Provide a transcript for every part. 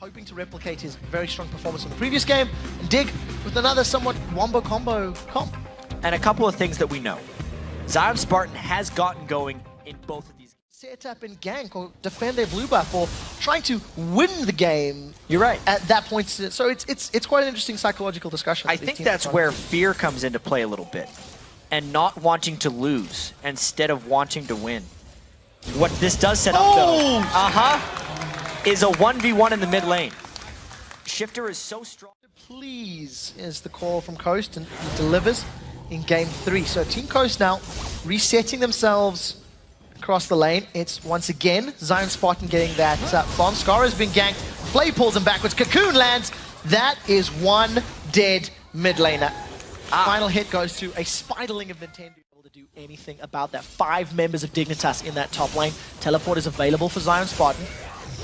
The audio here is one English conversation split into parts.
hoping to replicate his very strong performance in the previous game and dig with another somewhat wombo combo comp. And a couple of things that we know. Zion Spartan has gotten going in both of these games. Set up and gank or defend their blue buff or trying to win the game. You're right. At that point, so it's quite an interesting psychological discussion. I think that's where fear comes into play a little bit. And not wanting to lose instead of wanting to win. What this does set up though, is a 1v1 in the mid lane. Shifter is so strong. Please is the call from Coast, and he delivers in game 3. So Team Coast now resetting themselves across the lane. It's once again Zion Spartan getting that bomb. Scarra's been ganked. Flay pulls him backwards. Cocoon lands. That is one dead mid laner. Final hit goes to a Spiderling of Nintendo. Able to do anything about that. 5 members of Dignitas in that top lane. Teleport is available for Zion Spartan.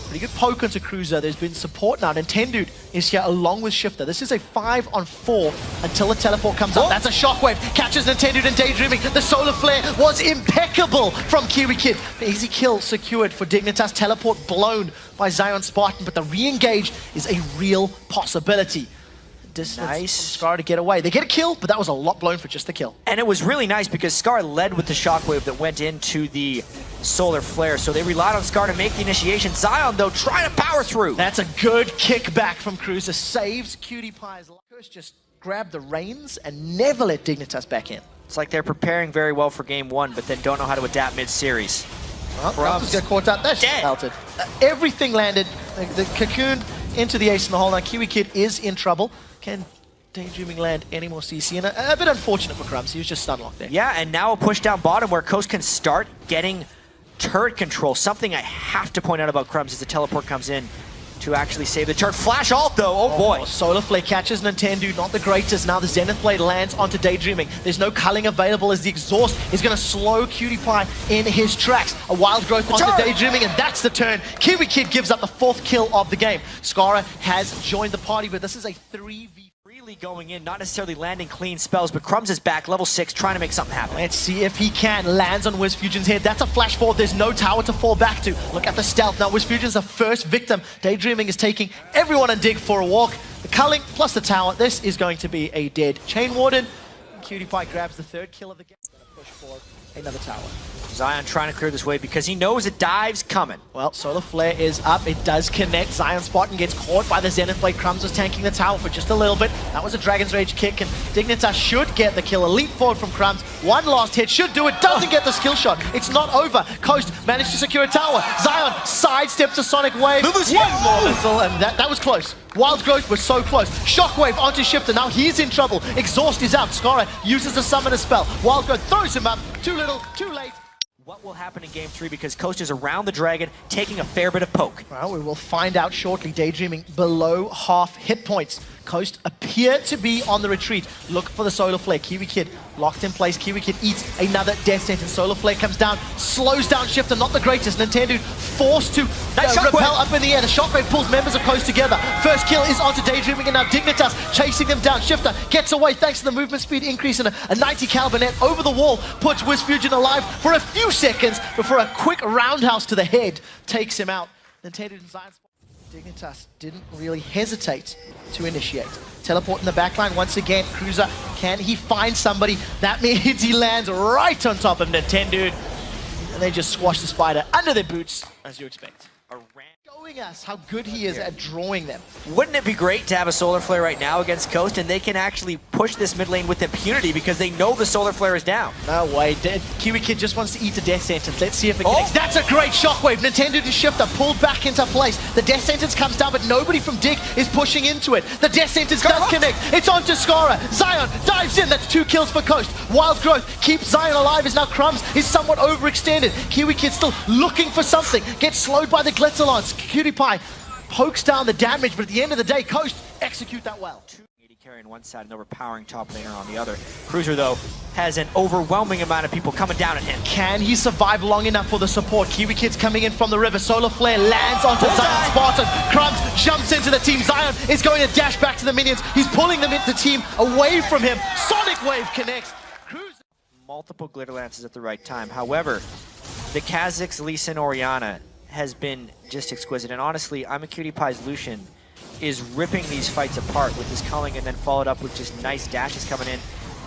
Pretty good poke onto Cruiser. There's been support now. Nintendo is here along with Shifter. This is a 5-on-4 until the teleport comes up. That's a shockwave. Catches Nintendo and Daydreaming. The solar flare was impeccable from Kiwi Kid. The easy kill secured for Dignitas. Teleport blown by Zion Spartan, but the re-engage is a real possibility. Nice. Scar to get away. They get a kill, but that was a lot blown for just the kill. And it was really nice because Scar led with the shockwave that went into the solar flare, so they relied on Scar to make the initiation. Zion, though, trying to power through. That's a good kickback from Cruiser. Saves Cutie Pie's life. Just grab the reins and never let Dignitas back in. It's like they're preparing very well for game 1, but then don't know how to adapt mid-series. Well, Crumbs get caught out. That's melted. Everything landed. The cocoon into the ace in the hole. Now Kiwi Kid is in trouble. Can Daydreaming land any more CC? And a bit unfortunate for Crumbs. He was just stun locked there. Yeah, and now a push down bottom where Coast can start getting turret control. Something I have to point out about Crumbs is the teleport comes in to actually save the turret. Flash ult though, oh boy. Solar Flare catches Nintendo, not the greatest. Now the Zenith Blade lands onto Daydreaming. There's no culling available as the exhaust is going to slow Cutie Pie in his tracks. A wild growth onto Daydreaming, and that's the turn. Kiwi Kid gives up the 4th kill of the game. Scarra has joined the party, but this is a 3v. Really going in, not necessarily landing clean spells, but Crumbs is back, level 6, trying to make something happen. Let's see if he can. Lands on WizFusion's head. That's a flash forward. There's no tower to fall back to. Look at the stealth. Now WizFusion's the first victim. Daydreaming is taking everyone on Dig for a walk. The culling plus the tower. This is going to be a dead Chain Warden. Cutie Pie grabs the 3rd kill of the game. Push for another tower. Zion trying to clear this wave because he knows a dive's coming. Well, Solar Flare is up. It does connect. Zion Spartan gets caught by the Zenith Blade. Crumbs was tanking the tower for just a little bit. That was a Dragon's Rage kick, and Dignitas should get the kill. A leap forward from Crumbs. One last hit should do it. Doesn't get the skill shot. It's not over. Coast managed to secure a tower. Zion sidesteps a Sonic Wave. One more missile, and that was close. Wild Growth was so close. Shockwave onto Shifter. Now he's in trouble. Exhaust is out. Scarra uses the Summoner spell. Wild Growth throws him up. Too little, too late. What will happen in game 3 because Coast is around the dragon, taking a fair bit of poke. Well, we will find out shortly. Daydreaming below half hit points. Coast appear to be on the retreat. Look for the Solar Flare. Kiwi Kid locked in place. Kiwi Kid eats another death sentence. Solar Flare comes down, slows down Shifter, not the greatest. Nintendo forced to repel up in the air. The Shockwave pulls members of Coast together. First kill is onto Daydreaming, and now Dignitas chasing them down. Shifter gets away thanks to the movement speed increase, and a 90 caliber net over the wall puts WizFusion alive for a few seconds before a quick roundhouse to the head takes him out. Nintendo and Zion Dignitas didn't really hesitate to initiate. Teleport in the backline once again. Cruiser, can he find somebody? That means he lands right on top of Nintendo. And they just squash the spider under their boots, as you expect. Showing us how good he is at drawing them. Wouldn't it be great to have a Solar Flare right now against Coast, and they can actually push this mid lane with impunity because they know the Solar Flare is down? No way. Kiwi Kid just wants to eat a death sentence. Let's see if it connects. That's a great shockwave. Nintendo to Shifter pulled back into place. The death sentence comes down, but nobody from Dig is pushing into it. The death sentence does connect. It's onto Scarra. Zion dives in. That's 2 kills for Coast. Wild Growth keeps Zion alive as now Crumbs is somewhat overextended. Kiwi Kid still looking for something. Gets slowed by the Glitzerlance. Cutie Pie pokes down the damage, but at the end of the day, Coast execute that well. 80 carry on one side and overpowering top laner on the other. Cruiser, though, has an overwhelming amount of people coming down at him. Can he survive long enough for the support? Kiwi Kid's coming in from the river. Solar Flare lands onto Zion Spartan. Crumbs jumps into the team. Zion is going to dash back to the minions. He's pulling them into the team away from him. Sonic Wave connects. Cruiser. Multiple glitter lances at the right time. However, the Kazakhs, Lee Sin, Orianna has been just exquisite. And honestly, I'm a Cutie Pie's Lucian is ripping these fights apart with his culling and then followed up with just nice dashes coming in.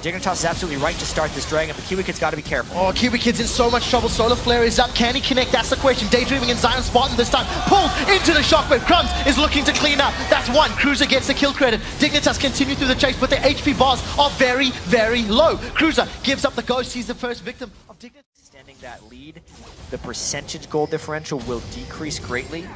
Dignitas is absolutely right to start this dragon, but Kiwi Kid's got to be careful. Oh, Kiwi Kid's in so much trouble. Solar Flare is up. Can he connect? That's the question. Daydreaming and Zion Spartan this time. Pulled into the shockwave. Crumbs is looking to clean up. That's one. Cruiser gets the kill credit. Dignitas continue through the chase, but their HP bars are very, very low. Cruiser gives up the ghost. He's the first victim of Dignitas. Extending that lead, the percentage goal differential will decrease greatly.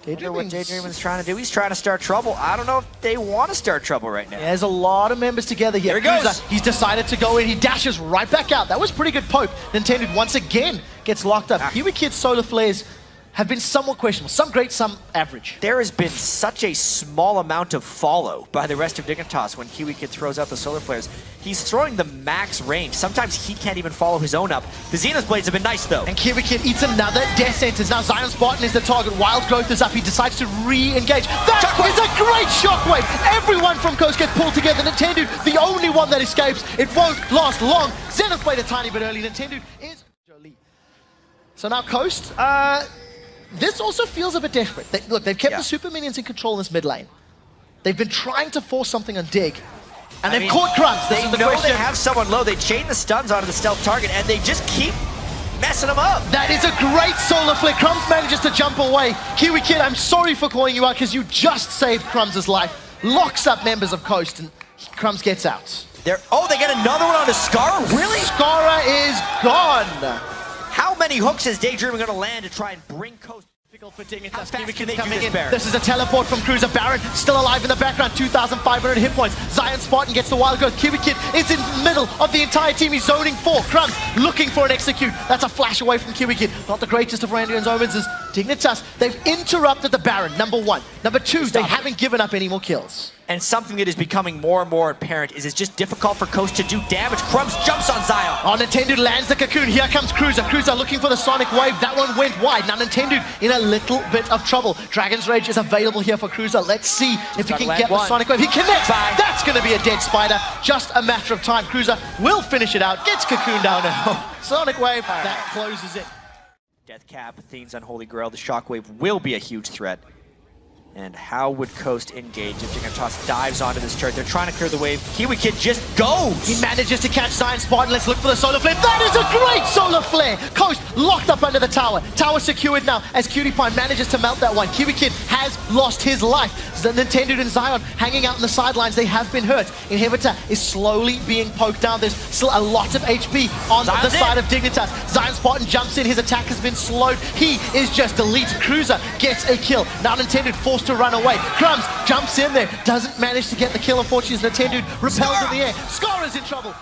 What Daydreaming's trying to do. He's trying to start trouble. I don't know if they want to start trouble right now. Yeah, there's a lot of members together here. There he goes. He's decided to go in. He dashes right back out. That was pretty good poke. Nintendo once again gets locked up. Kiwi Kid's solar flares have been somewhat questionable. Some great, some average. There has been such a small amount of follow by the rest of Dignitas when Kiwi Kid throws out the solar flares. He's throwing the max range. Sometimes he can't even follow his own up. The Zenith Blades have been nice though. And Kiwi Kid eats another death sentence. Now Zion Spartan is the target. Wild Growth is up. He decides to re-engage. That is a great shockwave. Everyone from Coast gets pulled together. Nintendo, the only one that escapes. It won't last long. Zenith Blade a tiny bit early. Nintendo is Jolie. So now Coast, this also feels a bit desperate. Look, they've kept the super minions in control in this mid lane. They've been trying to force something on Dig. And they've caught Crumbs. They know they have someone low. They chain the stuns onto the stealth target, and they just keep messing them up. That is a great solar flare. Crumbs manages to jump away. Kiwi Kid, I'm sorry for calling you out because you just saved Crumbs' life. Locks up members of Coast, and Crumbs gets out. Oh, they get another one on the Scar? Really? Skara is gone. How many hooks is Daydreaming going to land to try and bring Coast? For Dignitas. How fast can they do this, Baron? This is a teleport from Cruiser. Baron still alive in the background, 2,500 hit points. Zion Spartan gets the wild growth. Kiwi Kid is in the middle of the entire team. He's zoning 4. Crumbs looking for an execute. That's a flash away from Kiwi Kid. Not the greatest of Randuin's omens is Dignitas. They've interrupted the Baron, number 1. Number 2, they haven't given up any more kills. And something that is becoming more and more apparent is it's just difficult for Coast to do damage. Crumbs jumps on Zion. Oh, Nintendo lands the cocoon. Here comes Cruiser. Cruiser looking for the Sonic Wave. That one went wide. Now Nintendo in a little bit of trouble. Dragon's Rage is available here for Cruiser. Let's see if he can get the Sonic Wave. He connects. That's going to be a dead spider. Just a matter of time. Cruiser will finish it out. Gets cocoon down now. Sonic Wave. That closes it. Death Cap, Athene's Unholy Grail. The Shockwave will be a huge threat. And how would Coast engage if Dignitas dives onto this turret? They're trying to clear the wave. Kiwi Kid just goes! He manages to catch Zion Spartan. Let's look for the solar flare. That is a great solar flare! Coast locked up under the tower. Tower secured now as Cutie Pie manages to melt that one. Kiwi Kid has lost his life. Nintendo and Zion hanging out on the sidelines. They have been hurt. Inhibitor is slowly being poked down. There's still a lot of HP on the side of Dignitas. Zion Spartan jumps in. His attack has been slowed. He is just deleted. Cruiser gets a kill. Now Nintendo forced to run away. Crumbs jumps in there. Doesn't manage to get the kill. Unfortunately, Nintendo repels in the air. Skara's in trouble.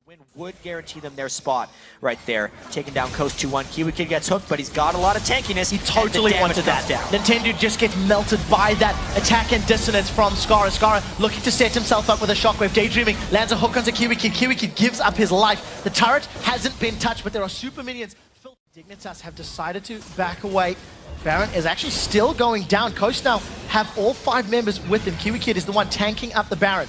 Win would guarantee them their spot right there. Taking down Coast 2-1. Kiwi Kid gets hooked, but he's got a lot of tankiness. He totally wanted that down. Nintendo just gets melted by that attack and dissonance from Skara. Skara looking to set himself up with a shockwave. Daydreaming lands a hook onto Kiwi Kid. Kiwi Kid gives up his life. The turret hasn't been touched, but there are super minions. Dignitas have decided to back away. Baron is actually still going down. Coast now have all 5 members with him. Kiwi Kid is the one tanking up the Baron.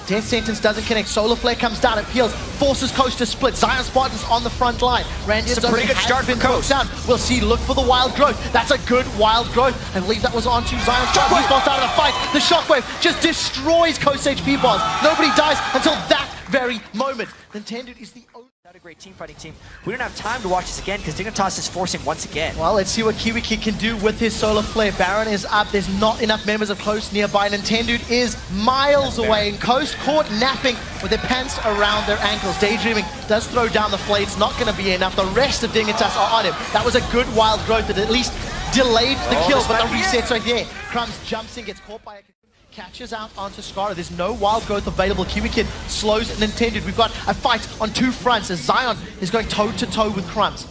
Death Sentence doesn't connect. Solar Flare comes down. It peels. Forces Coast to split. Zion Spartan's on the front line. Randy's a pretty good start for Coast. Down. We'll see. Look for the Wild Growth. That's a good Wild Growth. I believe that was onto Zion Spartan. He's lost out of the fight. The Shockwave just destroys Coast HP bars. Nobody dies until that very moment. Nintendo is the only... Not a great team fighting team. We don't have time to watch this again because Dignitas is forcing once again. Well, let's see what Kiwi Kid can do with his solar flare. Baron is up. There's not enough members of Coast nearby. Nintendo is miles away. And Coast caught napping with their pants around their ankles. Daydreaming does throw down the flare. It's not going to be enough. The rest of Dignitas are on him. That was a good Wild Growth that at least delayed the kill, but the reset's right there. Crumbs jumps in, gets caught by a... catches out onto Skara. There's no Wild Growth available. Kiwi Kid slows Nintendo. We've got a fight on 2 fronts as Zion is going toe-to-toe with Crumbs.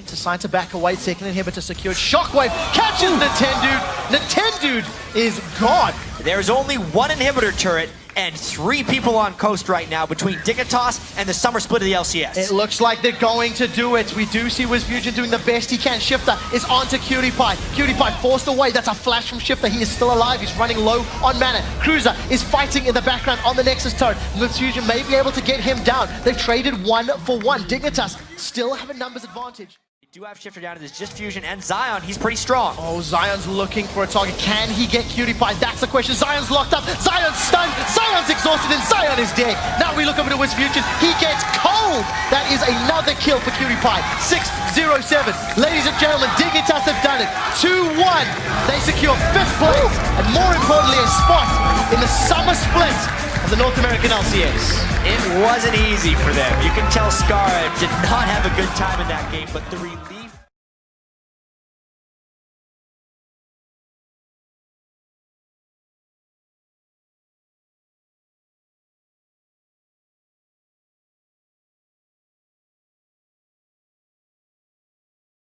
Decide to back away. Second inhibitor secured. Shockwave catches Nintendo. Nintendo is gone. There's only 1 inhibitor turret and 3 people on Coast right now between Dignitas and the summer split of the LCS. It looks like they're going to do it. We do see WizFusion doing the best he can. Shifter is onto Cutie Pie. Cutie Pie forced away. That's a flash from Shifter. He is still alive. He's running low on mana. Cruiser is fighting in the background on the Nexus turret. WizFusion may be able to get him down. They've traded 1 for 1. Dignitas still have a numbers advantage. Do have Shifter down to this, just Fusion and Zion, he's pretty strong. Oh, Zion's looking for a target. Can he get Cutie Pie? That's the question. Zion's locked up. Zion's stunned. Zion's exhausted and Zion is dead. Now we look over to Wisp Futures. He gets cold. That is another kill for Cutie Pie. 6-0-7. Ladies and gentlemen, Dignitas have done it. 2-1. They secure 5th place and more importantly a spot in the summer split of the North American LCS. It wasn't easy for them. You can tell Scara did not have a good time in that game, but the relief